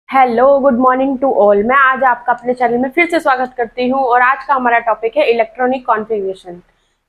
Hello, good morning to all. मैं आज आपका अपने चैनल में फिर से स्वागत करती हूँ और आज का हमारा टॉपिक है इलेक्ट्रॉनिक कॉन्फ़िगरेशन।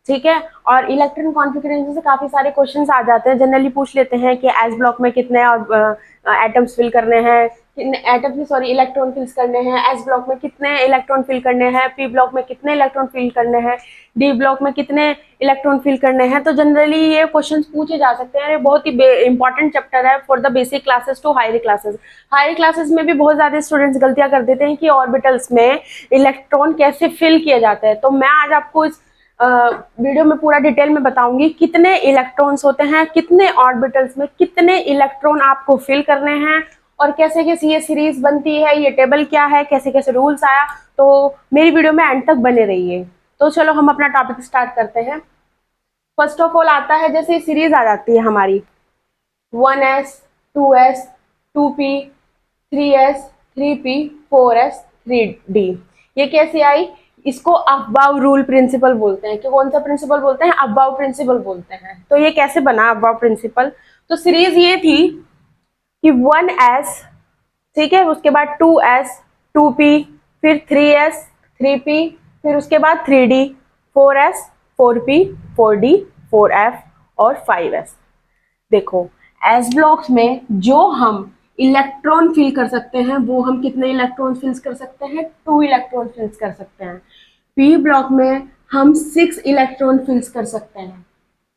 ठीक है। और इलेक्ट्रॉनिक कॉन्फ़िगरेशन से काफ़ी सारे क्वेश्चंस आ जाते हैं। जनरली पूछ लेते हैं कि एस ब्लॉक में कितने और एटम्स फिल करने हैं, एटम्स सॉरी इलेक्ट्रॉन फिल करने हैं, एस ब्लॉक में कितने इलेक्ट्रॉन फिल करने हैं, पी ब्लॉक में कितने इलेक्ट्रॉन फिल करने हैं, डी ब्लॉक में कितने इलेक्ट्रॉन फिल करने हैं। तो जनरली ये क्वेश्चंस पूछे जा सकते हैं। ये बहुत ही इंपॉर्टेंट चैप्टर है for the basic classes to higher classes. Higher classes में भी बहुत ज्यादा स्टूडेंट्स गलतियां कर देते हैं कि ऑर्बिटल्स में इलेक्ट्रॉन कैसे फिल किया जाता है। तो मैं आज आपको इस वीडियो में पूरा डिटेल में बताऊंगी कितने इलेक्ट्रॉन्स होते हैं, कितने ऑर्बिटल्स में कितने इलेक्ट्रॉन आपको फिल करने हैं और कैसे कैसे ये सीरीज बनती है, ये टेबल क्या है, कैसे कैसे रूल्स आया। तो मेरी वीडियो में एंड तक बने रहिए। तो चलो हम अपना टॉपिक स्टार्ट करते हैं। फर्स्ट ऑफ ऑल आता है, जैसे सीरीज आ जाती है हमारी 1s 2s 2p 3s 3p 4s 3d। ये कैसे आई? इसको अबाव रूल प्रिंसिपल बोलते हैं। कि कौन सा प्रिंसिपल बोलते हैं? अबाव प्रिंसिपल बोलते हैं। तो ये कैसे बना अबाव प्रिंसिपल? तो सीरीज ये थी कि 1s, ठीक है, उसके बाद 2s 2p, फिर 3s 3p, फिर उसके बाद 3d 4s 4p 4d 4f और 5s। देखो, एस ब्लॉक्स में जो हम इलेक्ट्रॉन फिल कर सकते हैं वो हम कितने इलेक्ट्रॉन फिल कर सकते हैं? 2 इलेक्ट्रॉन फिल कर सकते हैं। पी ब्लॉक में हम 6 इलेक्ट्रॉन फिल कर सकते हैं।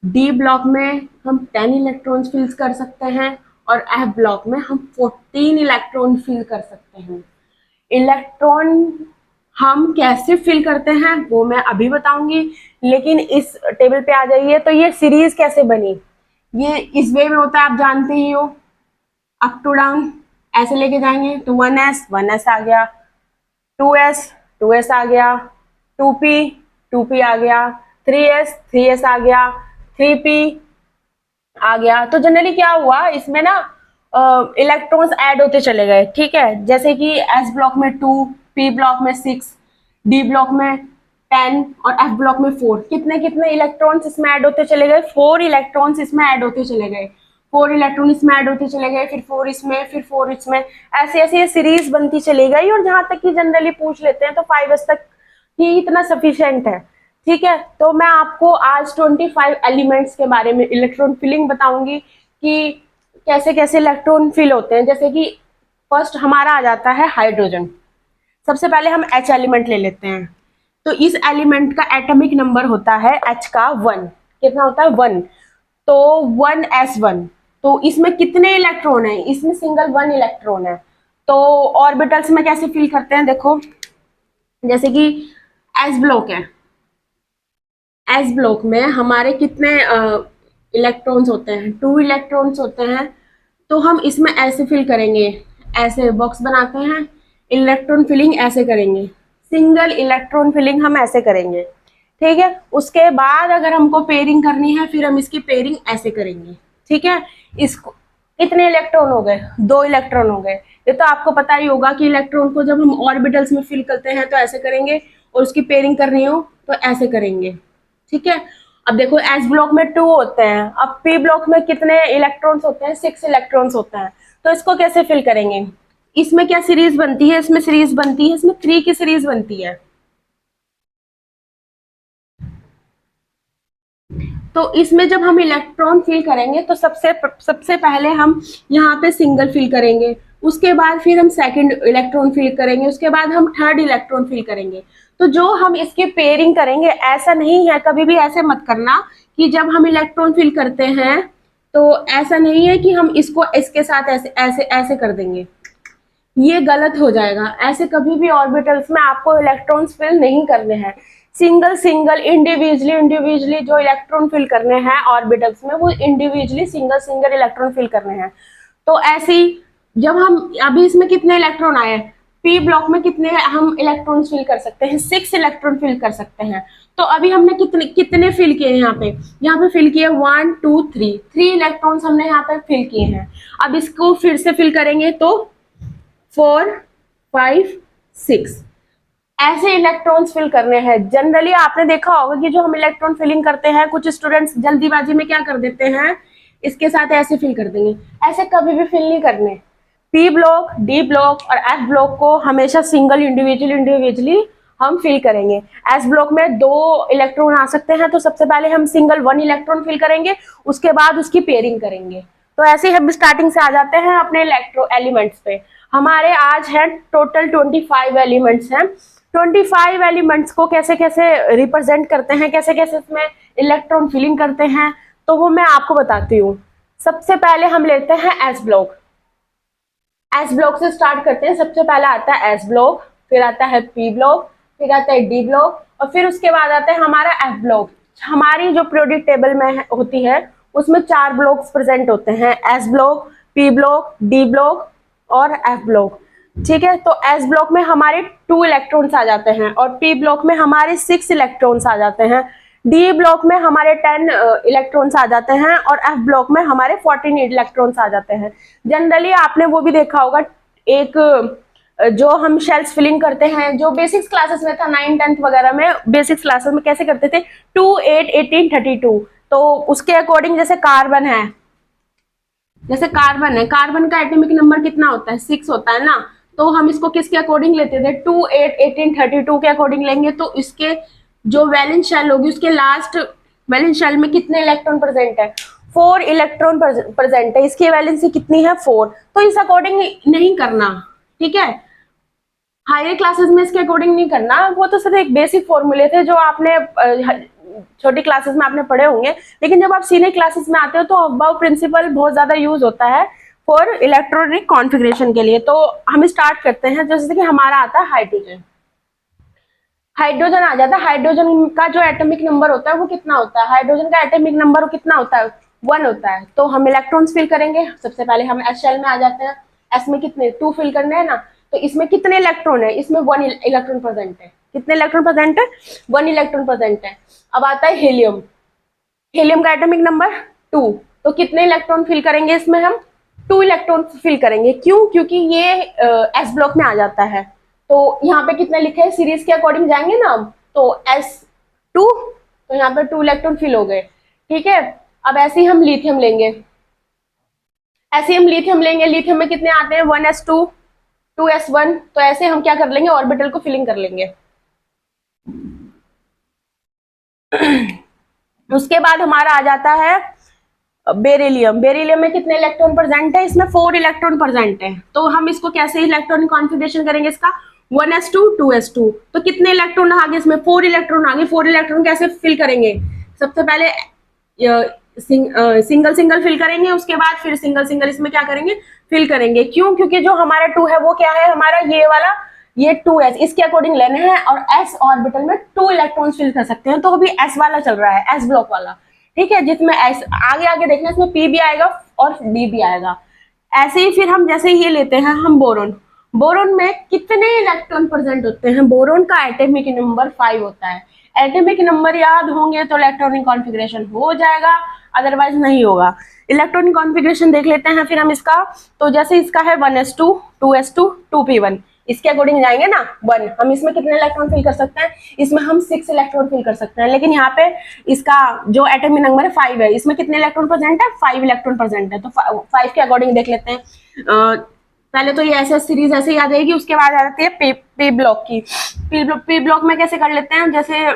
डी ब्लॉक में हम 10 इलेक्ट्रॉन फिल कर सकते हैं और एफ ब्लॉक में हम 14 इलेक्ट्रॉन फिल कर सकते हैं। इलेक्ट्रॉन हम कैसे फिल करते हैं वो मैं अभी बताऊंगी, लेकिन इस टेबल पे आ जाइए। तो ये सीरीज कैसे बनी? ये इस वे में होता है, आप जानते ही हो, अप टू डाउन ऐसे लेके जाएंगे। तो 1s आ गया, 2s आ गया, 2p आ गया, 3s आ गया, 3p आ गया। तो जनरली क्या हुआ इसमें ना, इलेक्ट्रॉन्स ऐड होते चले गए। ठीक है, जैसे कि एस ब्लॉक में 2, पी ब्लॉक में 6, डी ब्लॉक में 10 और एफ ब्लॉक में 4। कितने कितने इलेक्ट्रॉन्स इसमें ऐड होते चले गए? 4 इलेक्ट्रॉन्स इसमें ऐड होते चले गए। 4 इलेक्ट्रॉन इसमें ऐड होते चले गए, फिर 4 इसमें, फिर 4 इसमें, ऐसे ऐसे ये सीरीज बनती चली गई। और जहां तक कि जनरली पूछ लेते हैं तो 5s तक ही इतना सफिशिएंट है। ठीक है, तो मैं आपको आज 25 एलिमेंट्स के बारे में इलेक्ट्रॉन फिलिंग बताऊंगी कि कैसे कैसे इलेक्ट्रॉन फिल होते हैं। जैसे कि फर्स्ट हमारा आ जाता है हाइड्रोजन। सबसे पहले हम H एलिमेंट ले लेते हैं। तो इस एलिमेंट का एटॉमिक नंबर होता है H का 1। कितना होता है? 1। तो 1s1। तो इसमें कितने इलेक्ट्रॉन है? इसमें सिंगल 1 इलेक्ट्रॉन है। तो ऑर्बिटल्स में कैसे फिल करते हैं? देखो, जैसे कि एस ब्लॉक है, एस ब्लॉक में हमारे कितने इलेक्ट्रॉन्स होते हैं? 2 इलेक्ट्रॉन्स होते हैं। तो हम इसमें ऐसे फिल करेंगे, ऐसे बॉक्स बनाते हैं, इलेक्ट्रॉन फिलिंग ऐसे करेंगे, सिंगल इलेक्ट्रॉन फिलिंग हम ऐसे करेंगे। ठीक है, उसके बाद अगर हमको पेयरिंग करनी है फिर हम इसकी पेयरिंग ऐसे करेंगे। ठीक है, इसको कितने इलेक्ट्रॉन हो गए? 2 इलेक्ट्रॉन हो गए। ये तो आपको पता ही होगा कि इलेक्ट्रॉन को जब हम ऑर्बिटल्स में फिल करते हैं तो ऐसे करेंगे और उसकी पेयरिंग करनी हो तो ऐसे करेंगे। ठीक है, अब देखो एस ब्लॉक में 2 होते हैं, अब पी ब्लॉक में कितने इलेक्ट्रॉन्स होते हैं? 6 इलेक्ट्रॉन्स होते हैं। तो इसको कैसे फिल करेंगे? इसमें क्या सीरीज बनती है? इसमें सीरीज बनती है, इसमें 3 की सीरीज बनती है। तो इसमें जब हम इलेक्ट्रॉन फिल करेंगे तो सबसे पहले हम यहाँ पे सिंगल फिल करेंगे, उसके बाद फिर हम सेकंड इलेक्ट्रॉन फिल करेंगे, उसके बाद हम थर्ड इलेक्ट्रॉन फिल करेंगे। तो जो हम इसकी पेयरिंग करेंगे, ऐसा नहीं है, कभी भी ऐसे मत करना कि जब हम इलेक्ट्रॉन फिल करते हैं तो ऐसा नहीं है कि हम इसको इसके साथ ऐसे ऐसे ऐसे कर देंगे, ये गलत हो जाएगा। ऐसे कभी भी ऑर्बिटल्स में आपको इलेक्ट्रॉन्स फिल नहीं करने हैं। सिंगल सिंगल इंडिविजुअली जो इलेक्ट्रॉन फिल करने हैं ऑर्बिटल्स में, वो individually single single electron fill करने हैं। तो ऐसे ही जब हम अभी इसमें कितने इलेक्ट्रॉन आए? पी ब्लॉक में कितने हम इलेक्ट्रॉन फिल कर सकते हैं? 6 इलेक्ट्रॉन फिल कर सकते हैं। तो अभी हमने कितने कितने फिल किए? यहाँ पे फिल किए 1 2 3 इलेक्ट्रॉन्स हमने यहाँ पे फिल किए हैं। अब इसको फिर से फिल करेंगे तो 4 5 6 ऐसे इलेक्ट्रॉन्स फिल करने हैं। जनरली आपने देखा होगा कि जो हम इलेक्ट्रॉन फिलिंग करते हैं, कुछ स्टूडेंट्स जल्दीबाजी में क्या कर देते हैं, इसके साथ ऐसे फिल कर देंगे। ऐसे कभी भी फिल नहीं करने। पी ब्लॉक, डी ब्लॉक और एफ ब्लॉक को हमेशा सिंगल इंडिविजुअली हम फिल करेंगे। एस ब्लॉक में 2 इलेक्ट्रॉन आ सकते हैं, तो सबसे पहले हम सिंगल 1 इलेक्ट्रॉन फिल करेंगे, उसके बाद उसकी पेयरिंग करेंगे। तो ऐसे ही हम स्टार्टिंग से आ जाते हैं अपने इलेक्ट्रो एलिमेंट्स पे। हमारे आज है टोटल 25 एलिमेंट्स हैं। 25 एलिमेंट्स को कैसे कैसे रिप्रेजेंट करते हैं, कैसे कैसे इसमें इलेक्ट्रॉन फिलिंग करते हैं, तो वो मैं आपको बताती हूँ। सबसे पहले हम लेते हैं एस ब्लॉक। एस ब्लॉक से स्टार्ट करते हैं। सबसे पहले आता है एस ब्लॉक, फिर आता है पी ब्लॉक, फिर आता है डी ब्लॉक और फिर उसके बाद आता है हमारा एफ ब्लॉक। हमारी जो पीरियोडिक टेबल में होती है उसमें 4 ब्लॉक्स प्रेजेंट होते हैं, S block, P block, D block और एफ ब्लॉक। ठीक है, तो एस ब्लॉक में हमारे 2 इलेक्ट्रॉन्स आ जाते हैं और पी ब्लॉक में हमारे 6 इलेक्ट्रॉन्स आ जाते हैं, डी ब्लॉक में हमारे 10 इलेक्ट्रॉन्स आ जाते हैं और एफ ब्लॉक में हमारे 14 इलेक्ट्रॉन्स आ जाते हैं। जनरली आपने वो भी देखा होगा, एक जो हम शेल्स फिलिंग करते हैं, जो बेसिक्स क्लासेस में था 9th 10th वगैरह में, बेसिक्स क्लासेस में कैसे करते थे 2 8 18 32। तो उसके अकॉर्डिंग जैसे कार्बन है, कार्बन का एटॉमिक नंबर कितना होता है 6 होता है ना, तो हम इसको किसके अकॉर्डिंग लेते थे 2 8 18 32 के अकॉर्डिंग लेंगे। तो इसके जो वैलेंस शेल होगी उसके लास्ट वैलेंस शेल में कितने इलेक्ट्रॉन प्रेजेंट है 4 इलेक्ट्रॉन प्रेजेंट है, इसकी वैलेंसी कितनी है 4। तो इस अकॉर्डिंग नहीं करना, ठीक है, हायर क्लासेस में इसके अकॉर्डिंग नहीं करना। वो तो सिर्फ एक बेसिक फॉर्मूले थे जो आपने छोटी क्लासेस में आपने पढ़े होंगे, लेकिन जब आप सीनियर क्लासेस में आते हो तो अबाव प्रिंसिपल बहुत ज्यादा यूज होता है फॉर इलेक्ट्रॉनिक कॉन्फ़िगरेशन के लिए। तो हम स्टार्ट करते हैं, जैसे कि हमारा आता है हाइड्रोजन। हाइड्रोजन आ जाता है। हाइड्रोजन का जो एटॉमिक नंबर होता है वो कितना होता है, हाइड्रोजन का एटॉमिक नंबर कितना होता है 1 होता है। तो हम इलेक्ट्रॉन्स फिल करेंगे। सबसे पहले हम एस शेल में आ जाते हैं। एस में कितने 2 फिल करने हैं ना, तो इसमें कितने इलेक्ट्रॉन है, इसमें 1 इलेक्ट्रॉन प्रेजेंट है। कितने इलेक्ट्रॉन प्रेजेंट है 1 इलेक्ट्रॉन प्रेजेंट है। अब आता है हीलियम। हीलियम का एटॉमिक नंबर 2, तो कितने इलेक्ट्रॉन फिल करेंगे इसमें हम 2 इलेक्ट्रॉन फिल करेंगे। क्यों, क्योंकि ये एस ब्लॉक में आ जाता है। तो यहाँ पे कितने लिखे हैं सीरीज के अकॉर्डिंग जाएंगे ना हम, तो S2, तो यहाँ पे 2 इलेक्ट्रॉन फिल हो गए। ठीक है, अब ऐसे ही हम लिथियम लेंगे। लिथियम में कितने आते हैं 1s2 2s1। तो ऐसे हम क्या कर लेंगे ऑर्बिटल को फिलिंग कर लेंगे। उसके बाद हमारा आ जाता है बेरिलियम। बेरिलियम में कितने इलेक्ट्रॉन प्रेजेंट है, इसमें 4 इलेक्ट्रॉन प्रेजेंट है। तो हम इसको कैसे इलेक्ट्रॉनिक कॉन्फ़िगरेशन करेंगे इसका 1s2 2s2। तो कितने इलेक्ट्रॉन आ गए इसमें 4 इलेक्ट्रॉन आ गए। 4 इलेक्ट्रॉन कैसे फिल करेंगे, सबसे पहले सिंगल सिंगल फिल करेंगे, उसके बाद फिर सिंगल सिंगल इसमें क्या करेंगे फिल करेंगे। क्यों, क्योंकि जो हमारा 2 है वो क्या है हमारा ये वाला, ये 2s इसके अकॉर्डिंग लेने हैं और s ऑर्बिटल में 2 इलेक्ट्रॉन फिल कर सकते हैं। तो अभी s वाला चल रहा है, s ब्लॉक वाला, ठीक है, जिसमें s आगे आगे देखना इसमें p भी आएगा और d भी आएगा। ऐसे ही फिर हम जैसे ये लेते हैं हम बोरोन। बोरोन में कितने इलेक्ट्रॉन प्रेजेंट होते हैं, बोरोन का एटॉमिक नंबर 5 होता है। एटॉमिक नंबर याद होंगे तो इलेक्ट्रॉनिक कॉन्फ़िगरेशन हो जाएगा, अदरवाइज नहीं होगा। इलेक्ट्रॉनिक कॉन्फ़िगरेशन देख लेते हैं फिर हम इसका। तो जैसे इसका है 1s2 2s2 2p1, इसके अकॉर्डिंग जाएंगे ना 1। हम इसमें कितने इलेक्ट्रॉन फिल कर सकते हैं, इसमें हम 6 इलेक्ट्रॉन फिल कर सकते हैं। लेकिन यहाँ पे इसका जो एटॉमिक नंबर है 5 है, इसमें कितने इलेक्ट्रॉन प्रेजेंट है 5 इलेक्ट्रॉन प्रेजेंट है। तो 5 के अकॉर्डिंग देख लेते हैं। पहले तो ये ऐसे सीरीज ऐसे याद आएगी, उसके बाद आ जाती है पी ब्लॉक की। पी ब्लॉक में कैसे कर लेते हैं, जैसे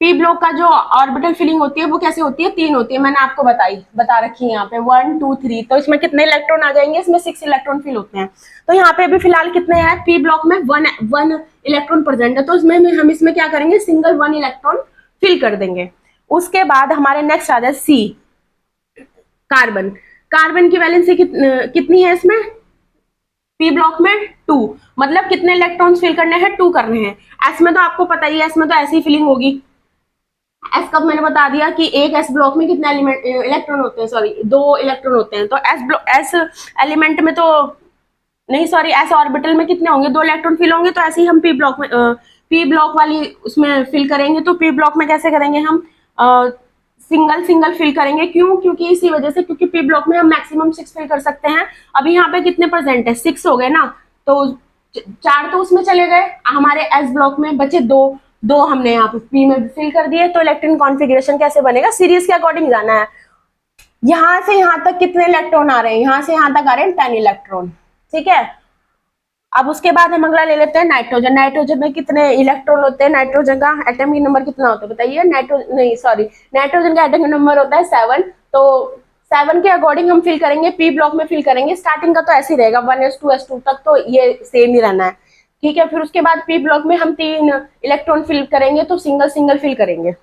पी ब्लॉक का जो ऑर्बिटल फिलिंग होती है वो कैसे होती है 3 होती है, मैंने आपको बता रखी है यहाँ पे 1 2 3। तो इसमें कितने इलेक्ट्रॉन आ जाएंगे, इसमें 6 इलेक्ट्रॉन फिल होते हैं। तो यहाँ पे अभी फिलहाल कितने हैं पी ब्लॉक में 1 इलेक्ट्रॉन प्रेजेंट है। तो इसमें हम इसमें क्या करेंगे सिंगल 1 इलेक्ट्रॉन फिल कर देंगे। उसके बाद हमारे नेक्स्ट आ जाए सी, कार्बन। कार्बन की वैलेंसी कितनी है इसमें पी ब्लॉक में 2, मतलब कितने इलेक्ट्रॉन्स फिल करने हैं 2 करने हैं। एस में तो आपको पता ही है, एस में तो ऐसी फिलिंग होगी। एस कब मैंने बता दिया कि एक एस ब्लॉक में कितने इलेक्ट्रॉन होते हैं, सॉरी 2 इलेक्ट्रॉन होते हैं। तो एस एलिमेंट में तो नहीं, सॉरी एस ऑर्बिटल में कितने होंगे 2 इलेक्ट्रॉन फिल होंगे। तो ऐसे ही हम पी ब्लॉक वाली उसमें फिल करेंगे। तो पी ब्लॉक में कैसे करेंगे हम सिंगल सिंगल फिल करेंगे। क्यों, क्योंकि इसी वजह से, क्योंकि पी ब्लॉक में हम मैक्सिमम 6 फिल कर सकते हैं। अभी यहाँ पे कितने प्रेजेंट है 6 हो गए ना, तो 4 तो उसमें चले गए, हमारे एस ब्लॉक में बचे 2 हमने यहाँ पे पी में फिल कर दिए। तो इलेक्ट्रॉनिक कॉन्फ़िगरेशन कैसे बनेगा, सीरीज के अकॉर्डिंग जाना है। यहाँ से यहाँ तक कितने इलेक्ट्रॉन आ रहे हैं, यहाँ से यहाँ तक आ रहे हैं 10 इलेक्ट्रॉन, ठीक है। अब उसके बाद हम अगला ले लेते हैं नाइट्रोजन। नाइट्रोजन में कितने इलेक्ट्रॉन होते हैं, नाइट्रोजन का एटॉमिक नंबर कितना होता है बताइए। नाइट्रोजन का एटॉमिक नंबर होता है 7। तो 7 के अकॉर्डिंग हम फिल करेंगे, पी ब्लॉक में फिल करेंगे। स्टार्टिंग का तो ऐसे ही रहेगा 1s2 तक, तो ये सेम ही रहना है, ठीक है। फिर उसके बाद पी ब्लॉक में हम 3 इलेक्ट्रॉन फिल करेंगे, तो सिंगल सिंगल फिल करेंगे,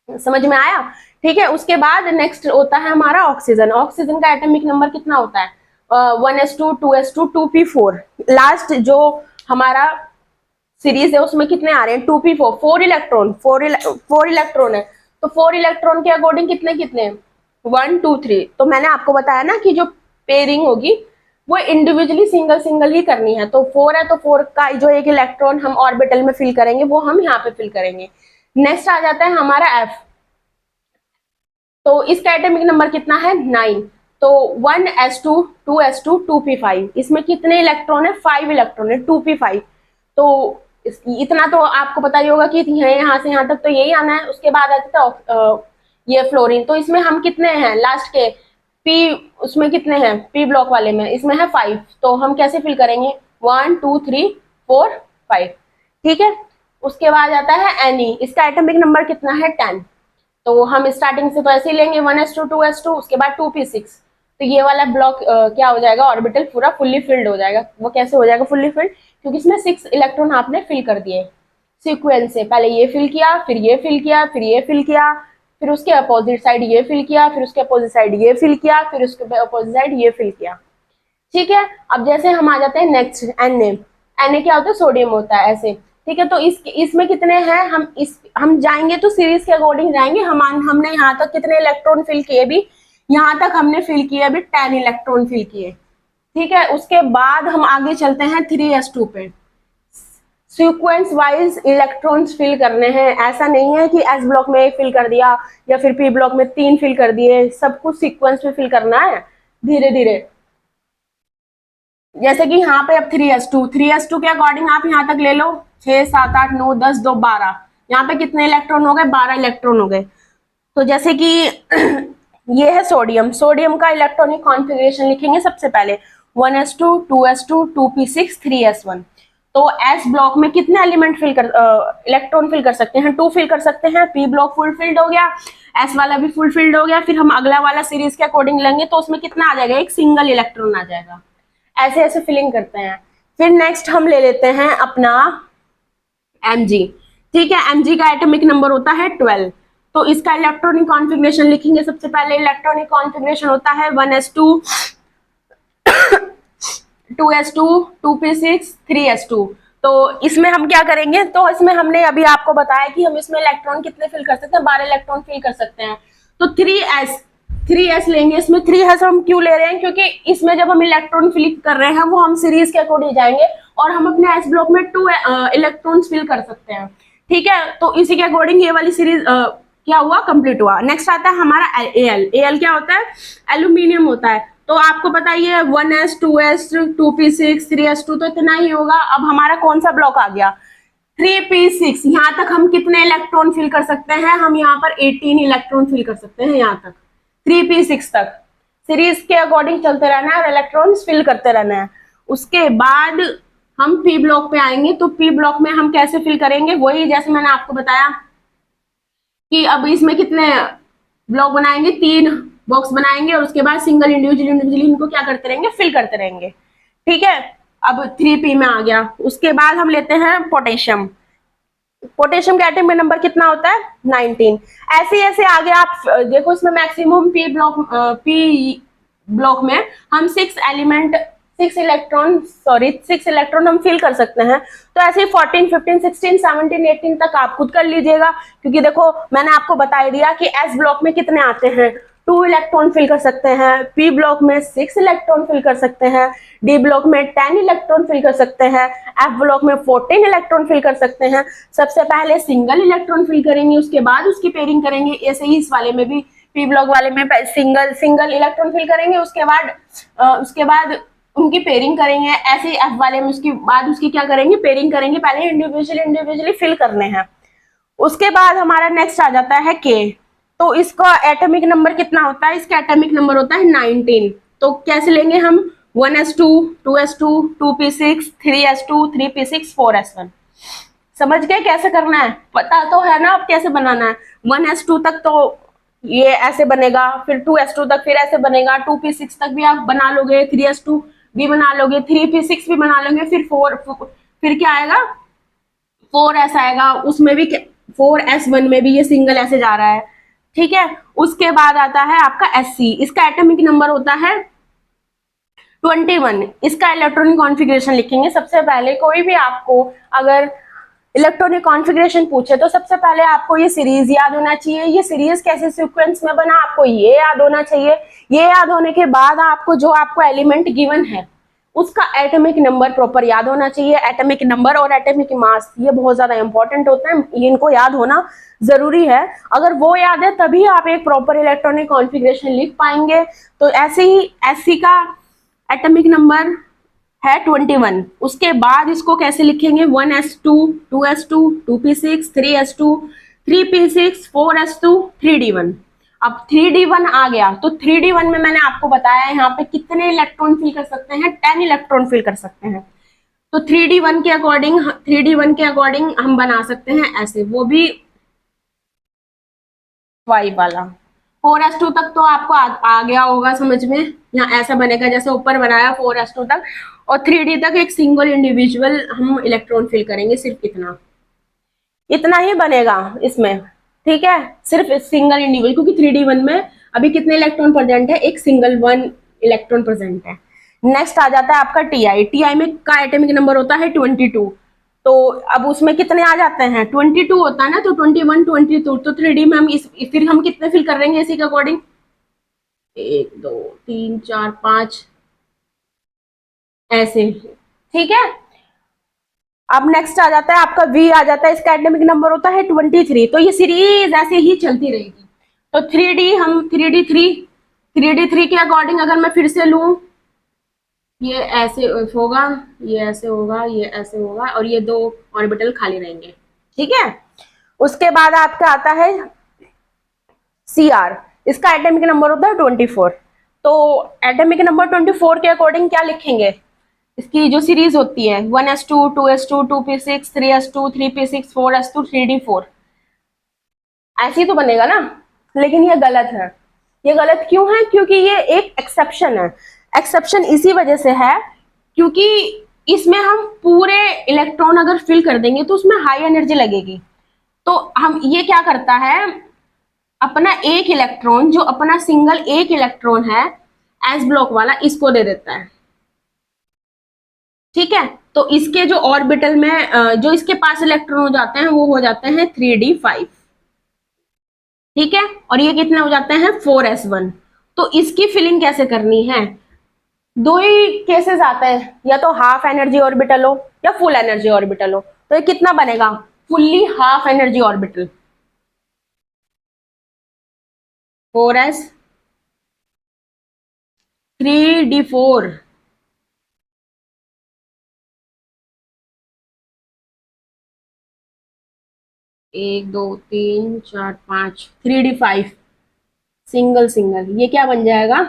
समझ में आया, ठीक है। उसके बाद नेक्स्ट होता है हमारा ऑक्सीजन। ऑक्सीजन का एटॉमिक नंबर कितना होता है 1s2 2s2 2p4। लास्ट जो हमारा सीरीज है उसमें कितने आ रहे हैं 2p4, 4 इलेक्ट्रॉन, 4 इलेक्ट्रॉन है। तो 4 इलेक्ट्रॉन के अकॉर्डिंग कितने कितने 1 2 3। तो मैंने आपको बताया ना कि जो पेयरिंग होगी वो इंडिविजुअली सिंगल सिंगल ही करनी है। तो 4 है तो 4 का जो एक इलेक्ट्रॉन हम ऑर्बिटल में फिल करेंगे वो हम यहाँ पे फिल करेंगे। नेक्स्ट आ जाता है हमारा F। तो इसका एटॉमिक नंबर कितना है 9। तो 1s2 2s2 2p5, इसमें कितने इलेक्ट्रॉन है 5 इलेक्ट्रॉन है 2p5। तो इतना तो आपको पता ही होगा कि यहाँ से यहाँ तक तो यही आना है। उसके बाद आता है ये फ्लोरीन। तो इसमें हम कितने हैं लास्ट के पी, उसमें कितने हैं पी ब्लॉक वाले में, इसमें है 5। तो हम कैसे फिल करेंगे 1 2 3 4 5, ठीक है। उसके बाद आता है Ne। इसका एटॉमिक नंबर कितना है 10। तो हम स्टार्टिंग से तो ऐसे ही लेंगे 1s2 2s2, उसके बाद 2p6। तो ये वाला ब्लॉक क्या हो जाएगा ऑर्बिटल पूरा फुल्ली फिल्ड हो जाएगा। वो कैसे हो जाएगा फुल्ली फिल्ड, क्योंकि इसमें 6 इलेक्ट्रॉन आपने फिल कर दिए सीक्वेंस से। पहले ये फिल किया, फिर ये फिल किया, फिर ये फिल किया, फिर उसके अपोजिट साइड ये फिल किया, फिर उसके अपोजिट साइड ये फिल किया, फिर उसके अपोजिट साइड ये फिल किया, ठीक है। अब जैसे हम आ जाते हैं नेक्स्ट Na क्या होता है सोडियम होता है ऐसे, ठीक है। तो इसमें कितने हैं हम जाएंगे तो सीरीज के अकॉर्डिंग जाएंगे। हमने यहाँ तक कितने इलेक्ट्रॉन फिल किए भी, यहाँ तक हमने फिल किए अभी 10 इलेक्ट्रॉन फिल किए, ठीक है। उसके बाद हम आगे चलते हैं 3s2 पे। सीक्वेंस वाइज इलेक्ट्रॉन्स फिल करने हैं। ऐसा नहीं है कि एस ब्लॉक में 1 फिल कर दिया या फिर पी ब्लॉक में 3 फिल कर दिए, सब कुछ सीक्वेंस में फिल करना है धीरे धीरे। जैसे कि यहाँ पे अब 3s2 के अकॉर्डिंग आप यहाँ तक ले लो 6 7 8 9 10 2 12। यहाँ पे कितने इलेक्ट्रॉन हो गए 12 इलेक्ट्रॉन हो गए। तो जैसे कि ये है सोडियम का इलेक्ट्रॉनिक कॉन्फ़िगरेशन लिखेंगे सबसे पहले 1s2 2s2 2p6 3s1। तो एस ब्लॉक में कितने एलिमेंट इलेक्ट्रॉन फिल कर सकते हैं 2 फिल कर सकते हैं। पी ब्लॉक फुल फिल्ड हो गया, एस वाला भी फुल फिल्ड हो गया। फिर हम अगला वाला सीरीज के अकॉर्डिंग लेंगे तो उसमें कितना आ जाएगा एक सिंगल इलेक्ट्रॉन आ जाएगा। ऐसे ऐसे फिलिंग करते हैं। फिर नेक्स्ट हम ले लेते हैं अपना Mg, ठीक है। Mg का एटॉमिक नंबर होता है 12। तो इसका इलेक्ट्रॉनिक कॉन्फ़िगरेशन लिखेंगे सबसे पहले। इलेक्ट्रॉनिक कॉन्फ़िगरेशन होता है 1s2 2s2 2p6 3s2। तो इसमें हम क्या करेंगे, तो इसमें हमने अभी आपको बताया कि हम इसमें इलेक्ट्रॉन कितने फिल कर सकते हैं 12 इलेक्ट्रॉन फिल कर सकते हैं। तो 3s लेंगे। इसमें 3s हम क्यों ले रहे हैं, क्योंकि इसमें जब हम इलेक्ट्रॉन फिल कर रहे हैं वो हम सीरीज के अकॉर्डिंग जाएंगे और हम अपने एस ब्लॉक में 2 इलेक्ट्रॉन्स फिल कर सकते हैं, ठीक है। तो इसी के अकॉर्डिंग ये वाली सीरीज क्या हुआ कंप्लीट हुआ। नेक्स्ट आता है हमारा Al क्या होता है एल्यूमिनियम होता है। तो आपको पता ही है 1s 2s 2p6 3s2 तो इतना ही होगा। अब हमारा कौन सा ब्लॉक आ गया 3p6। यहाँ तक हम कितने इलेक्ट्रॉन फिल कर सकते हैं, हम यहाँ पर 18 इलेक्ट्रॉन फिल कर सकते हैं यहाँ तक 3p6 तक। सीरीज के अकॉर्डिंग चलते रहना है और इलेक्ट्रॉन्स फिल करते रहना है। उसके बाद हम पी ब्लॉक पे आएंगे। तो पी ब्लॉक में हम कैसे फिल करेंगे, वही जैसे मैंने आपको बताया कि अब इसमें कितने ब्लॉक बनाएंगे 3 बॉक्स बनाएंगे और उसके बाद सिंगल इंडिविजुअली इनको क्या करते रहेंगे फिल करते रहेंगे, ठीक है। अब 3p में आ गया। उसके बाद हम लेते हैं पोटेशियम का एटॉमिक नंबर कितना होता है 19। ऐसे ऐसे आगे आप देखो इसमें मैक्सिमम पी ब्लॉक में हम 6 इलेक्ट्रॉन हम फिल कर सकते हैं। तो ऐसे ही 14 15 16 17 18 तक आप खुद कर लीजिएगा, क्योंकि देखो मैंने आपको बता दिया कि एस ब्लॉक में कितने आते हैं 2 इलेक्ट्रॉन फिल कर सकते हैं, पी ब्लॉक में 6 इलेक्ट्रॉन फिल कर सकते हैं, डी ब्लॉक में 10 इलेक्ट्रॉन फिल कर सकते हैं, एफ ब्लॉक में 14 इलेक्ट्रॉन फिल कर सकते हैं। सबसे पहले सिंगल इलेक्ट्रॉन फिल करेंगे, उसके बाद उसकी पेयरिंग करेंगे। ऐसे ही इस वाले में भी पी ब्लॉक वाले में सिंगल इलेक्ट्रॉन फिल करेंगे, उसके बाद उनकी पेयरिंग करेंगे। ऐसे ही एफ वाले में उसके बाद उसकी क्या करेंगे पेयरिंग करेंगे। पहले इंडिविजुअली फिल करने हैं। उसके बाद हमारा नेक्स्ट आ जाता है के। तो इसका एटॉमिक नंबर कितना होता है? इसका एटॉमिक नंबर होता है 19। तो कैसे लेंगे हम? 1s2, 2s2, 2p6, 3s2, 3p6, 4s1। समझ गए कैसे करना है? पता तो है ना अब कैसे बनाना है। 1s2 तक तो ये ऐसे बनेगा, फिर 2s2 तक फिर ऐसे बनेगा, 2p6 तक भी आप बना लोगे, 3s2 भी बना लोगे, 3p6 भी बना लोगे, फिर क्या आएगा? 4s आएगा, उसमें भी 4s1 में भी ये सिंगल ऐसे जा रहा है, ठीक है। उसके बाद आता है आपका Sc, इसका एटॉमिक नंबर होता है 21। इसका इलेक्ट्रॉनिक कॉन्फ़िगरेशन लिखेंगे। सबसे पहले कोई भी आपको अगर इलेक्ट्रॉनिक कॉन्फ़िगरेशन पूछे तो सबसे पहले आपको ये सीरीज याद होना चाहिए। ये सीरीज कैसे सीक्वेंस में बना आपको ये याद होना चाहिए। ये याद होने के बाद आपको जो आपको एलिमेंट गिवन है उसका एटॉमिक नंबर प्रॉपर याद होना चाहिए। एटॉमिक नंबर और एटॉमिक मास ये बहुत ज्यादा इंपॉर्टेंट होता है, इनको याद होना जरूरी है। अगर वो याद है तभी आप एक प्रॉपर इलेक्ट्रॉनिक कॉन्फ़िगरेशन लिख पाएंगे। तो ऐसे ही Sc का एटॉमिक नंबर है 21। उसके बाद इसको कैसे लिखेंगे? 1s2, 2s2, 2p6, 3s2, 3p6, 4s2, 3d1। अब 3d1 आ गया तो 3d1 में मैंने आपको बताया यहाँ पे कितने इलेक्ट्रॉन फिल कर सकते हैं? 10 इलेक्ट्रॉन फिल कर सकते हैं। तो 3d1 के अकॉर्डिंग हम बना सकते हैं ऐसे, वो भी y वाला। 4s2 तक तो आपको आ गया होगा समझ में। यहाँ ऐसा बनेगा जैसे ऊपर बनाया 4s2 तक, और 3d तक एक सिंगल इंडिविजुअल हम इलेक्ट्रॉन फिल करेंगे, सिर्फ इतना ही बनेगा इसमें, ठीक है। सिर्फ सिंगल इंडिविजुअल, क्योंकि 3d1 में अभी कितने इलेक्ट्रॉन प्रेजेंट है? एक सिंगल 1 इलेक्ट्रॉन प्रेजेंट है। नेक्स्ट आ जाता है आपका टी में का एटॉमिक नंबर होता है 22। तो अब उसमें कितने आ जाते हैं? 22 होता है ना, तो 21, 22। तो 3d में फिर हम कितने फिल कर देंगे इसी के अकॉर्डिंग? 1 2 3 4 5 ऐसे, ठीक है। अब नेक्स्ट आ जाता है आपका V आ जाता है, इसका एटॉमिक नंबर होता है 23। तो ये सीरीज ऐसे ही चलती रहेगी। तो 3d3 के अकॉर्डिंग अगर मैं फिर से लूं, ये ऐसे होगा, ये ऐसे होगा, ये ऐसे होगा, और ये 2 ऑर्बिटल खाली रहेंगे, ठीक है। उसके बाद आपका आता है Cr, इसका एटॉमिक नंबर होता है 24। तो एटॉमिक नंबर 24 के अकॉर्डिंग क्या लिखेंगे? इसकी जो सीरीज होती है 1s2, 2s2, 2p6, 3s2, 3p6, 4s2, 3d4, ऐसे ही तो बनेगा ना। लेकिन ये गलत है। ये गलत क्यों है? क्योंकि ये एक एक्सेप्शन है। एक्सेप्शन इसी वजह से है क्योंकि इसमें हम पूरे इलेक्ट्रॉन अगर फिल कर देंगे तो उसमें हाई एनर्जी लगेगी। तो हम ये क्या करता है, अपना एक इलेक्ट्रॉन, जो अपना सिंगल एक इलेक्ट्रॉन है एस ब्लॉक वाला, इसको दे देता है, ठीक है। तो इसके जो ऑर्बिटल में जो इसके पास इलेक्ट्रॉन हो जाते हैं वो हो जाते हैं 3d5, ठीक है। और ये कितने हो जाते हैं? 4s1। तो इसकी फिलिंग कैसे करनी है? दो ही केसेस आते हैं, या तो हाफ एनर्जी ऑर्बिटल हो या फुल एनर्जी ऑर्बिटल हो। तो ये कितना बनेगा? Fully half energy orbital, 4s 3d4। 1 2 3 4 5, 3d5 single single, ये क्या बन जाएगा?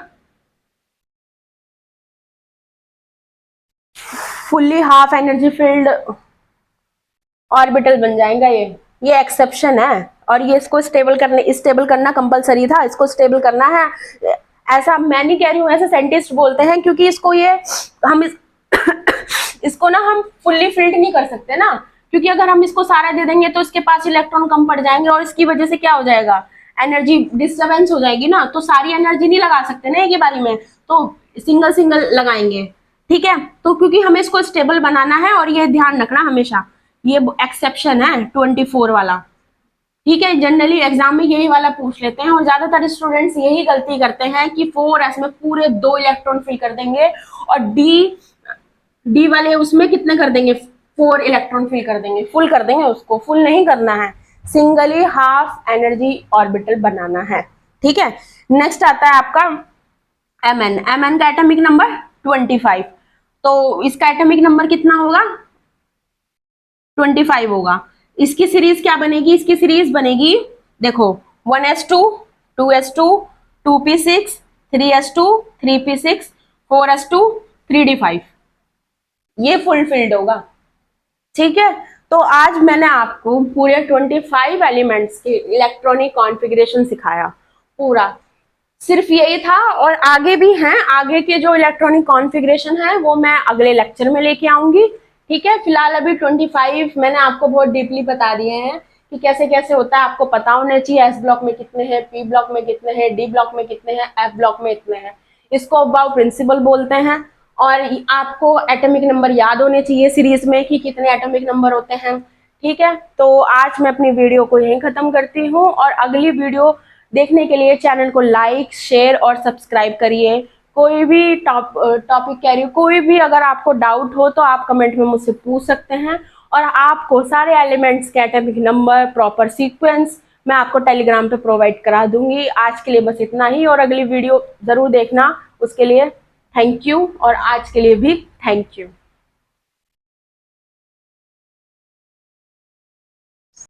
Fully half energy filled orbital बन जाएगा। ये एक्सेप्शन है, और ये इसको स्टेबल करना कंपलसरी था, इसको स्टेबल करना है। ऐसा मैं नहीं कह रही हूँ, ऐसे साइंटिस्ट बोलते हैं, क्योंकि इसको इसको ना हम फुल्ली फिल्ड नहीं कर सकते ना, क्योंकि अगर हम इसको सारा दे देंगे तो इसके पास इलेक्ट्रॉन कम पड़ जाएंगे, और इसकी वजह से क्या हो जाएगा? एनर्जी डिस्टर्बेंस हो जाएगी ना। तो सारी एनर्जी नहीं लगा सकते ना एक ही बारी में, तो सिंगल सिंगल लगाएंगे, ठीक है। तो क्योंकि हमें इसको स्टेबल बनाना है, और ये ध्यान रखना हमेशा, ये एक्सेप्शन है 24 वाला, ठीक है। जनरली एग्जाम में यही वाला पूछ लेते हैं, और ज्यादातर स्टूडेंट्स यही गलती करते हैं कि 4s में पूरे 2 इलेक्ट्रॉन फिल कर देंगे, और डी वाले उसमें कितने कर देंगे? 4 इलेक्ट्रॉन फिल कर देंगे, फुल कर देंगे। उसको फुल नहीं करना है, सिंगली हाफ एनर्जी ऑर्बिटल बनाना है, ठीक है। नेक्स्ट आता है आपका Mn का एटॉमिक नंबर 25। तो इसका एटॉमिक नंबर कितना होगा? 25 होगा। इसकी सीरीज क्या बनेगी? इसकी सीरीज बनेगी, देखो 1s2, 2s2, 2p6, 3s2, 3p6, 4s2, 3d5, ये फुलफिल्ड होगा। ठीक है, तो आज मैंने आपको पूरे 25 एलिमेंट्स के इलेक्ट्रॉनिक कॉन्फ़िगरेशन सिखाया पूरा, सिर्फ यही था। और आगे भी हैं, आगे के जो इलेक्ट्रॉनिक कॉन्फ़िगरेशन है वो मैं अगले लेक्चर में लेके आऊंगी। ठीक है, फिलहाल अभी 25 मैंने आपको बहुत डीपली बता दिए हैं कि कैसे कैसे होता है, आपको पता होना चाहिए। एस ब्लॉक में कितने हैं, पी ब्लॉक में कितने हैं, डी ब्लॉक में कितने हैं, एफ ब्लॉक में इतने हैं, इसको अबाव प्रिंसिपल बोलते हैं। और आपको एटॉमिक नंबर याद होने चाहिए सीरीज में कि कितने एटॉमिक नंबर होते हैं। ठीक है, तो आज मैं अपनी वीडियो को यहीं खत्म करती हूँ, और अगली वीडियो देखने के लिए चैनल को लाइक, शेयर और सब्सक्राइब करिए। कोई भी टॉपिक कह रही हूँ, कोई भी अगर आपको डाउट हो तो आप कमेंट में मुझसे पूछ सकते हैं, और आपको सारे एलिमेंट्स के एटॉमिक नंबर, प्रॉपर सीक्वेंस मैं आपको टेलीग्राम पे प्रोवाइड करा दूंगी। आज के लिए बस इतना ही, और अगली वीडियो जरूर देखना। उसके लिए थैंक यू, और आज के लिए भी थैंक यू।